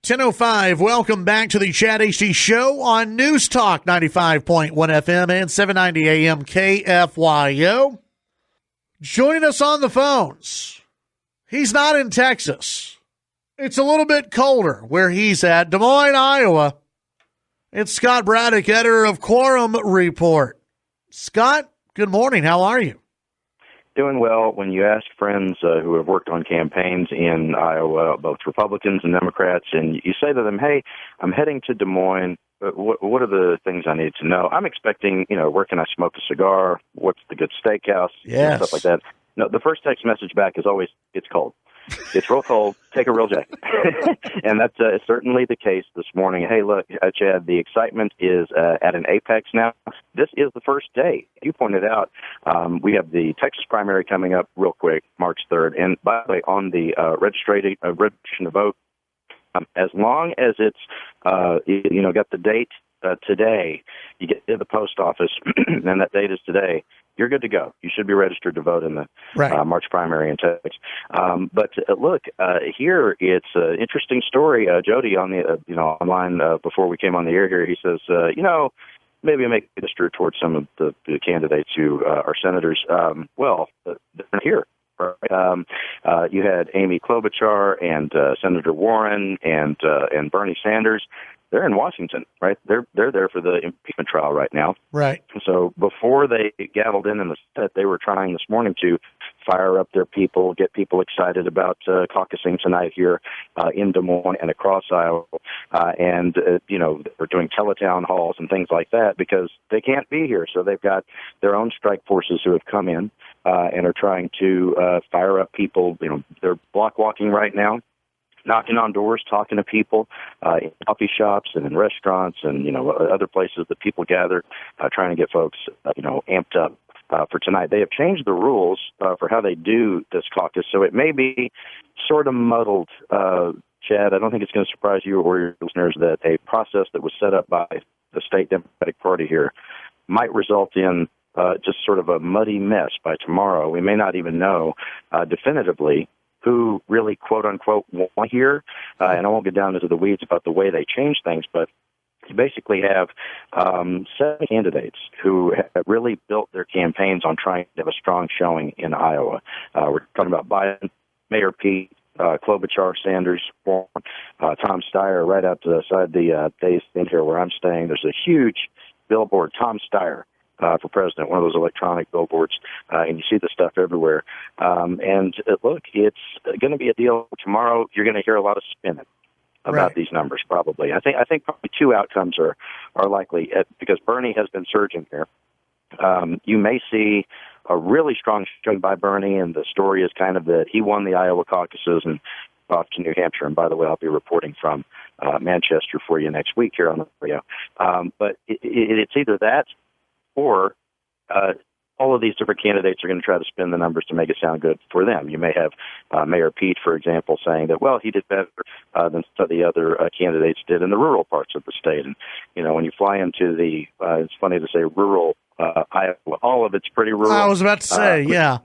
10:05, welcome back to the Chad Hasty Show on News Talk 95.1 FM and 790 AM KFYO. Joining us on the phones. He's not in Texas. It's a little bit colder where he's at, Des Moines, Iowa. It's Scott Braddock, editor of Quorum Report. Scott, good morning. How are you? Doing well. When you ask friends who have worked on campaigns in Iowa, both Republicans and Democrats, and you say to them, hey, I'm heading to Des Moines. What are the things I need to know? I'm expecting, where can I smoke a cigar? What's the good steakhouse? Yes. Stuff like that. No, the first text message back is always, it's cold. It's real cold. Take a real jacket. And that's certainly the case this morning. Hey, look, Chad, the excitement is at an apex now. This is the first day. You pointed out we have the Texas primary coming up real quick, March 3rd. And by the way, on the registration to vote, as long as it's, got the date today, you get to the post office, and that date is today, you're good to go. You should be registered to vote in the March primary in Texas. But look, here it's an interesting story. Jody on the online before we came on the air here, he says, maybe I make a gesture towards some of the candidates who are senators. They're here. Right. You had Amy Klobuchar and Senator Warren and Bernie Sanders. They're in Washington, right? They're there for the impeachment trial right now. Right. So before they gavelled in the Senate, they were trying this morning to fire up their people, get people excited about caucusing tonight here in Des Moines and across Iowa. They're doing teletown halls and things like that because they can't be here. So they've got their own strike forces who have come in and are trying to fire up people. They're block walking right now, knocking on doors, talking to people in coffee shops and in restaurants and, other places that people gather, trying to get folks, amped up for tonight. They have changed the rules for how they do this caucus, so it may be sort of muddled. Chad, I don't think it's going to surprise you or your listeners that a process that was set up by the state Democratic Party here might result in just sort of a muddy mess by tomorrow. We may not even know definitively who really, quote-unquote, won here. And I won't get down into the weeds about the way they change things, but you basically have 7 candidates who have really built their campaigns on trying to have a strong showing in Iowa. We're talking about Biden, Mayor Pete, Klobuchar, Sanders, Warren, Tom Steyer, right outside the Days Inn here where I'm staying. There's a huge billboard, Tom Steyer, for president, one of those electronic billboards, and you see the stuff everywhere. Look, it's going to be a deal tomorrow. You're going to hear a lot of spinning about these numbers, probably. I think probably 2 outcomes are likely because Bernie has been surging here. You may see a really strong showing by Bernie, and the story is kind of that he won the Iowa caucuses and off to New Hampshire. And by the way, I'll be reporting from Manchester for you next week here on the radio. But it's either that or all of these different candidates are going to try to spin the numbers to make it sound good for them. You may have Mayor Pete, for example, saying that, well, he did better than some of the other candidates did in the rural parts of the state. And, when you fly into the, it's funny to say rural Iowa, all of it's pretty rural. I was about to say, yeah.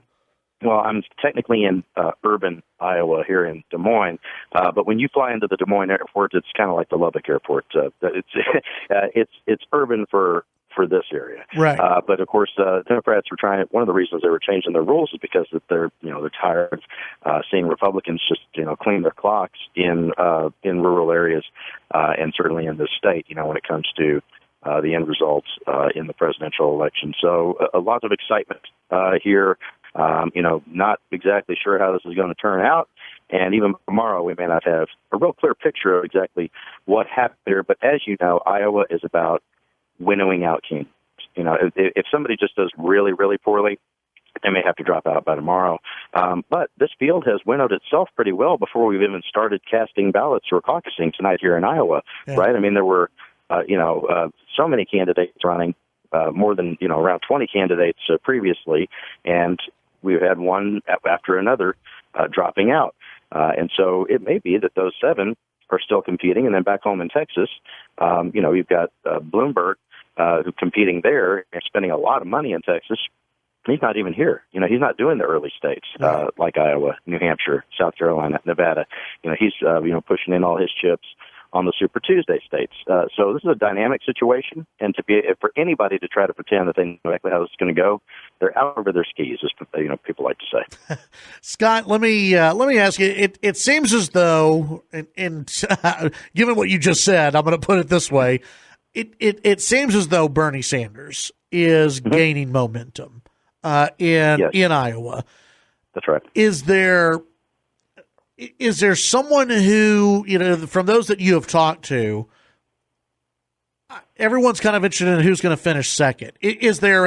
Well, I'm technically in urban Iowa here in Des Moines, but when you fly into the Des Moines airport, it's kind of like the Lubbock airport. It's urban for this area. Right. But of course, Democrats were trying. One of the reasons they were changing their rules is because that they're tired of seeing Republicans just clean their clocks in rural areas, and certainly in this state. When it comes to the end results in the presidential election. So a lot of excitement here. Not exactly sure how this is going to turn out. And even tomorrow, we may not have a real clear picture of exactly what happened here. But as you know, Iowa is about winnowing out candidates. If somebody just does really, really poorly, they may have to drop out by tomorrow. But this field has winnowed itself pretty well before we've even started casting ballots or caucusing tonight here in Iowa, right? I mean, there were, so many candidates running, more than, around 20 candidates previously, and we've had one after another dropping out. And so it may be that those 7 are still competing. And then back home in Texas, you've got Bloomberg who's competing there and spending a lot of money in Texas. He's not even here. He's not doing the early states like Iowa, New Hampshire, South Carolina, Nevada. He's pushing in all his chips on the Super Tuesday states. So this is a dynamic situation, and for anybody to try to pretend that they know exactly how this is going to go, they're out over their skis, as people like to say. Scott, let me ask you. It seems as though, and given what you just said, I'm going to put it this way: it seems as though Bernie Sanders is gaining momentum in Iowa. That's right. Is there someone who, from those that you have talked to, everyone's kind of interested in who's going to finish second? Is there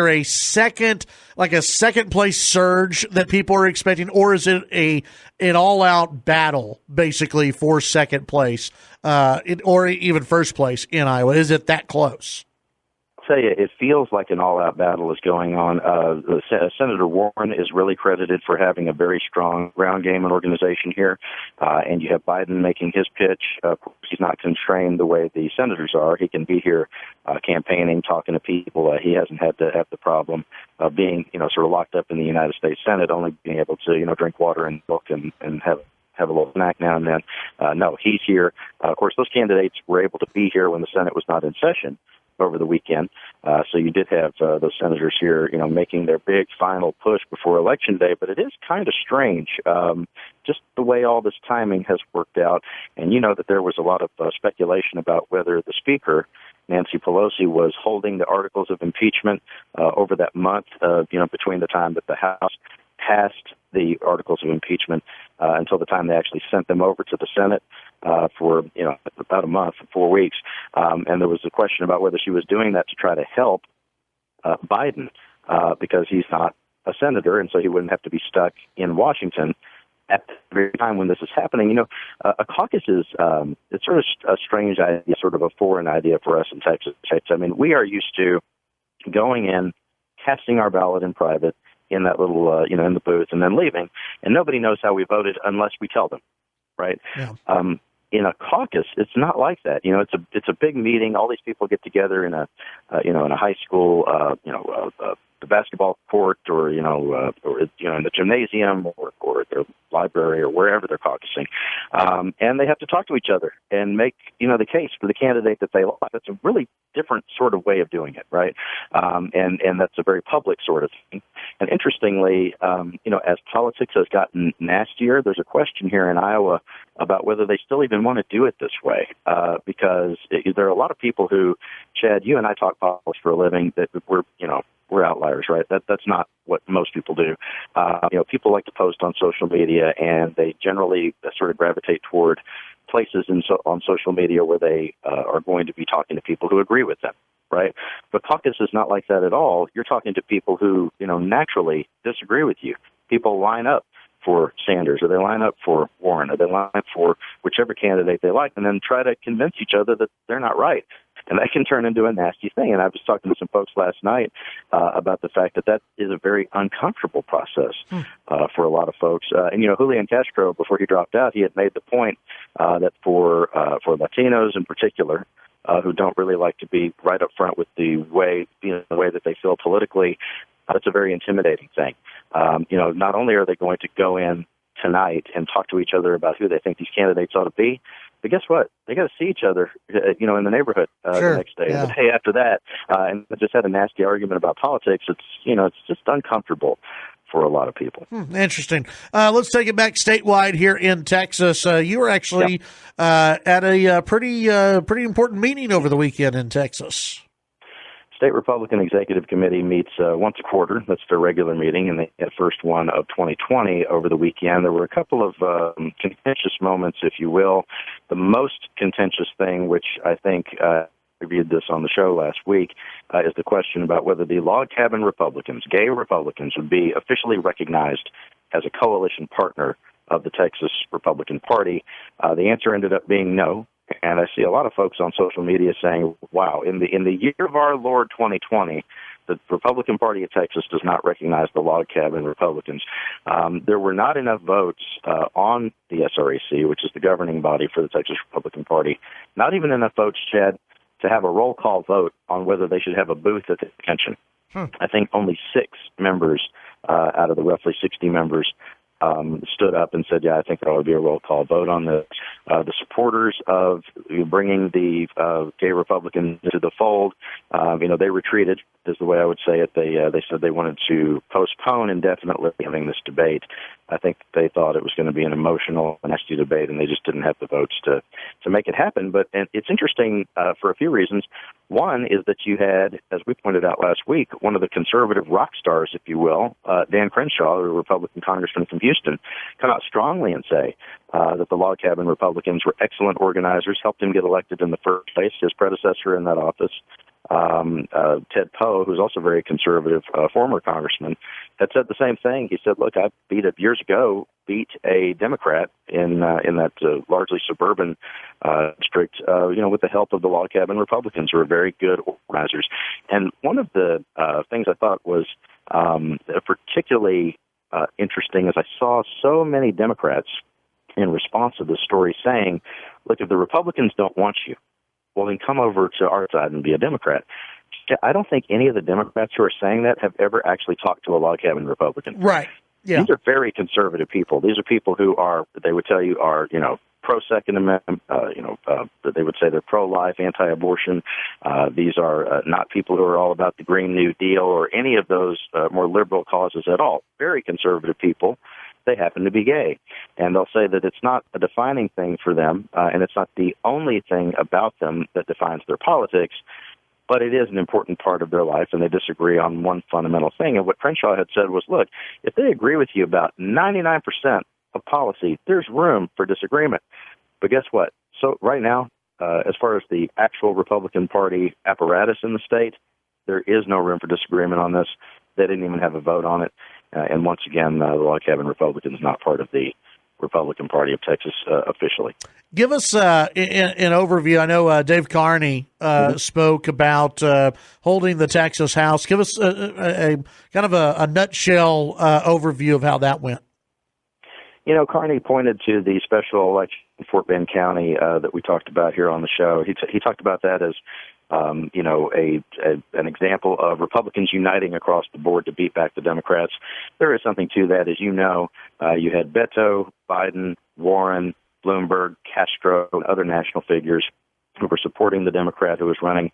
a second, like a second place surge that people are expecting, or is it an all out battle basically for second place, or even first place in Iowa? Is it that close? I'll tell you, it feels like an all-out battle is going on. Senator Warren is really credited for having a very strong ground game and organization here, and you have Biden making his pitch. Of course, he's not constrained the way the senators are. He can be here campaigning, talking to people. He hasn't had to have the problem of being, sort of locked up in the United States Senate, only being able to, drink water and book and have a little snack now and then. No, he's here. Of course, those candidates were able to be here when the Senate was not in session over the weekend. So you did have those senators here, making their big final push before Election Day. But it is kind of strange, just the way all this timing has worked out. And that there was a lot of speculation about whether the Speaker, Nancy Pelosi, was holding the articles of impeachment over that month, between the time that the House passed the articles of impeachment until the time they actually sent them over to the Senate for about a month, 4 weeks. And there was a question about whether she was doing that to try to help Biden because he's not a senator, and so he wouldn't have to be stuck in Washington at the very time when this is happening. A caucus is it's sort of a strange idea, sort of a foreign idea for us in Texas. I mean, we are used to going in, casting our ballot in private, in that little, in the booth, and then leaving. And nobody knows how we voted unless we tell them, right? Yeah. In a caucus, it's not like that. It's a big meeting. All these people get together in a high school, the basketball court, or in the gymnasium, or their library, or wherever they're caucusing, and they have to talk to each other and make the case for the candidate that they like. That's a really different sort of way of doing it, right? And that's a very public sort of thing. And interestingly, as politics has gotten nastier, there's a question here in Iowa about whether they still even want to do it this way, because there are a lot of people who, Chad, you and I talk politics for a living, that we're outliers, right? That's not what most people do. People like to post on social media, and they generally sort of gravitate toward places on social media where they are going to be talking to people who agree with them, right? But caucus is not like that at all. You're talking to people who, naturally disagree with you. People line up for Sanders, or they line up for Warren, or they line up for whichever candidate they like, and then try to convince each other that they're not right. And that can turn into a nasty thing. And I was talking to some folks last night about the fact that is a very uncomfortable process for a lot of folks. And Julian Castro, before he dropped out, he had made the point that for Latinos in particular, who don't really like to be right up front with the way that they feel politically, it's a very intimidating thing. Not only are they going to go in tonight and talk to each other about who they think these candidates ought to be, but guess what? They got to see each other, in the neighborhood the next day, and the day after that, and they just had a nasty argument about politics. It's just uncomfortable for a lot of people. Interesting. Let's take it back statewide here in Texas. You were actually at a pretty important meeting over the weekend in Texas. State Republican Executive Committee meets once a quarter. That's their regular meeting, and they had first one of 2020 over the weekend. There were a couple of contentious moments, if you will. The most contentious thing, which I think I reviewed this on the show last week, is the question about whether the log cabin Republicans, gay Republicans, would be officially recognized as a coalition partner of the Texas Republican Party. The answer ended up being no. And I see a lot of folks on social media saying, wow, in the year of our Lord 2020, the Republican Party of Texas does not recognize the log cabin Republicans. There were not enough votes on the SREC, which is the governing body for the Texas Republican Party, not even enough votes, Chad, to have a roll call vote on whether they should have a booth at the convention. I think only 6 members out of the roughly 60 members stood up and said, yeah, I think there ought to be a roll call vote on this. The supporters of bringing the gay Republicans into the fold, they retreated, is the way I would say it. They said they wanted to postpone indefinitely having this debate. I think they thought it was going to be an emotional, nasty debate, and they just didn't have the votes to make it happen. But and it's interesting for a few reasons. One is that you had, as we pointed out last week, one of the conservative rock stars, if you will, Dan Crenshaw, a Republican congressman from Houston, come out strongly and say that the log cabin Republicans were excellent organizers, helped him get elected in the first place. His predecessor in that office, Ted Poe, who's also a very conservative former congressman, had said the same thing. He said, look, I years ago beat a Democrat in that largely suburban district, with the help of the log cabin Republicans, who are very good organizers. And one of the things I thought was particularly interesting is I saw so many Democrats in response to this story saying, look, if the Republicans don't want you, well, then come over to our side and be a Democrat. I don't think any of the Democrats who are saying that have ever actually talked to a log cabin Republican. Right. Yeah. These are very conservative people. These are people who they would tell you are, pro-Second Amendment, they would say they're pro-life, anti-abortion. These are not people who are all about the Green New Deal or any of those more liberal causes at all. Very conservative people. They happen to be gay. And they'll say that it's not a defining thing for them, and it's not the only thing about them that defines their politics, but it is an important part of their life, and they disagree on one fundamental thing. And what Crenshaw had said was, look, if they agree with you about 99% of policy, there's room for disagreement. But guess what? So right now, as far as the actual Republican Party apparatus in the state, there is no room for disagreement on this. They didn't even have a vote on it. And once again, the log cabin Republican is not part of the Republican Party of Texas officially. Give us an overview. I know Dave Carney spoke about holding the Texas House. Give us a kind of a nutshell overview of how that went. Carney pointed to the special election in Fort Bend County that we talked about here on the show. He talked about that as an example of Republicans uniting across the board to beat back the Democrats. There is something to that. As you know, you had Beto, Biden, Warren, Bloomberg, Castro, and other national figures who were supporting the Democrat who was running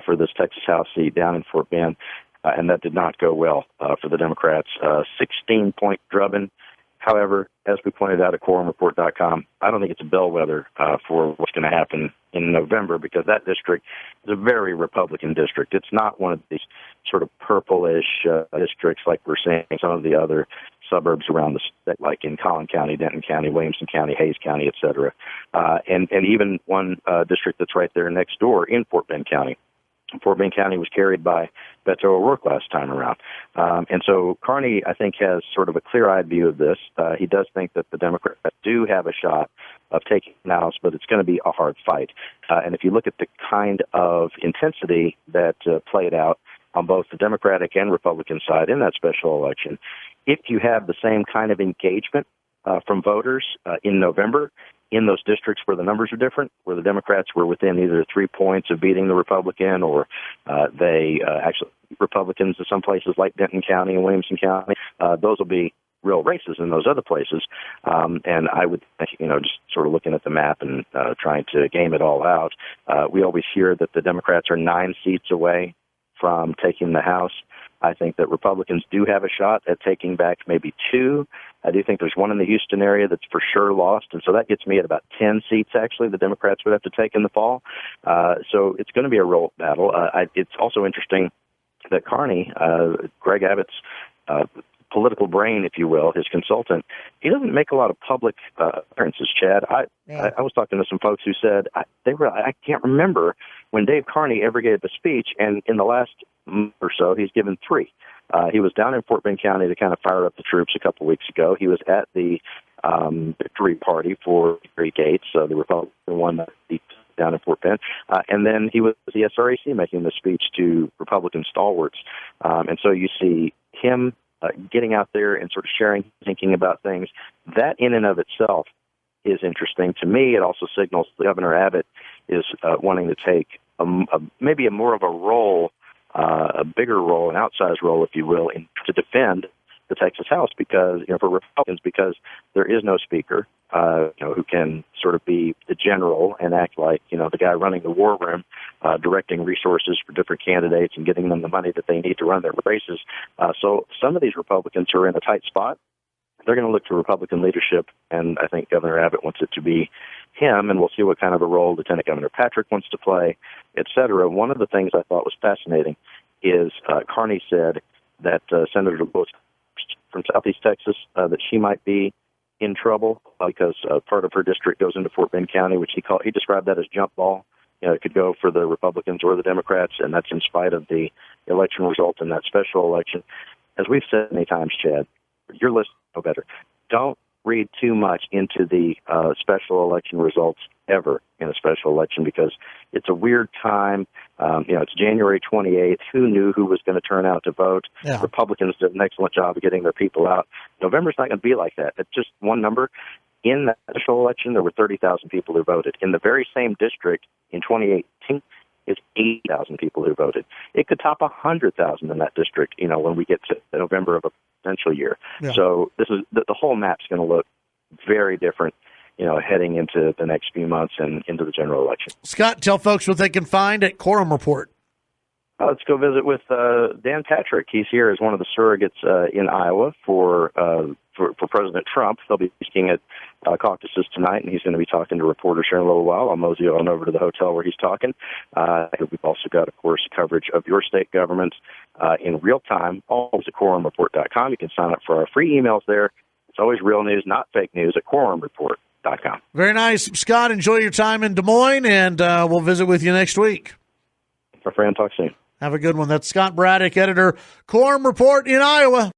for this Texas House seat down in Fort Bend, and that did not go well for the Democrats. 16-point drubbing. However, as we pointed out at quorumreport.com, I don't think it's a bellwether for what's going to happen in November, because that district is a very Republican district. It's not one of these sort of purplish districts like we're seeing in some of the other suburbs around the state, like in Collin County, Denton County, Williamson County, Hayes County, et cetera. And even one district that's right there next door in Fort Bend County. Fort Bend County was carried by Beto O'Rourke last time around. And so Carney, I think, has sort of a clear-eyed view of this. He does think that the Democrats do have a shot of taking the House, but it's going to be a hard fight. And if you look at the kind of intensity that played out on both the Democratic and Republican side in that special election, if you have the same kind of engagement from voters in November, in those districts where the numbers are different, where the Democrats were within either 3 points of beating the Republican, or they actually Republicans in some places like Denton County and Williamson County, those will be real races in those other places. And I would think, just sort of looking at the map and trying to game it all out, we always hear that the Democrats are 9 seats away from taking the House. I think that Republicans do have a shot at taking back maybe 2. I do think there's one in the Houston area that's for sure lost, and so that gets me at about 10 seats, actually, the Democrats would have to take in the fall. So it's going to be a real battle. It's also interesting that Carney, Greg Abbott's political brain, if you will, his consultant, he doesn't make a lot of public appearances, Chad. I was talking to some folks who said I can't remember when Dave Carney ever gave a speech, and in the last month or so, he's given 3. He was down in Fort Bend County to kind of fire up the troops a couple weeks ago. He was at the victory party for Gary Gates, the Republican one that he down in Fort Bend. And then he was at the SRAC making the speech to Republican stalwarts. And so you see him getting out there and sort of sharing, thinking about things. That in and of itself is interesting to me. It also signals Governor Abbott is wanting to take maybe more of a role, a bigger role, an outsized role, if you will, to defend the the Texas House because, for Republicans, because there is no speaker, who can sort of be the general and act like, the guy running the war room, directing resources for different candidates and getting them the money that they need to run their races. So some of these Republicans who are in a tight spot, they're going to look to Republican leadership, and I think Governor Abbott wants it to be him, and we'll see what kind of a role Lieutenant Governor Patrick wants to play, et cetera. One of the things I thought was fascinating is Carney said that Senator Lewis from Southeast Texas, that she might be in trouble because part of her district goes into Fort Bend County, which he described that as jump ball. It could go for the Republicans or the Democrats, and that's in spite of the election result in that special election. As we've said many times, Chad, your listeners know better. Don't read too much into the special election results ever in a special election because it's a weird time. It's January 28th. Who knew who was going to turn out to vote? Yeah. Republicans did an excellent job of getting their people out. November's not going to be like that. It's just one number. In that special election, there were 30,000 people who voted. In the very same district in 2018, it's 80,000 people who voted. It could top 100,000 in that district, when we get to November of a potential year. Yeah. So this is the whole map's going to look very different, heading into the next few months and into the general election. Scott, tell folks what they can find at Quorum Report. Let's go visit with Dan Patrick. He's here as one of the surrogates in Iowa for President Trump. They'll be speaking at Caucuses tonight, and he's going to be talking to reporters here in a little while. I'll mosey on over to the hotel where he's talking. We've also got, of course, coverage of your state government in real time, always at quorumreport.com. You can sign up for our free emails there. It's always real news, not fake news, at quorumreport.com. Very nice. Scott, enjoy your time in Des Moines, and we'll visit with you next week. My friend, talk soon. Have a good one. That's Scott Braddock, editor, Quorum Report in Iowa.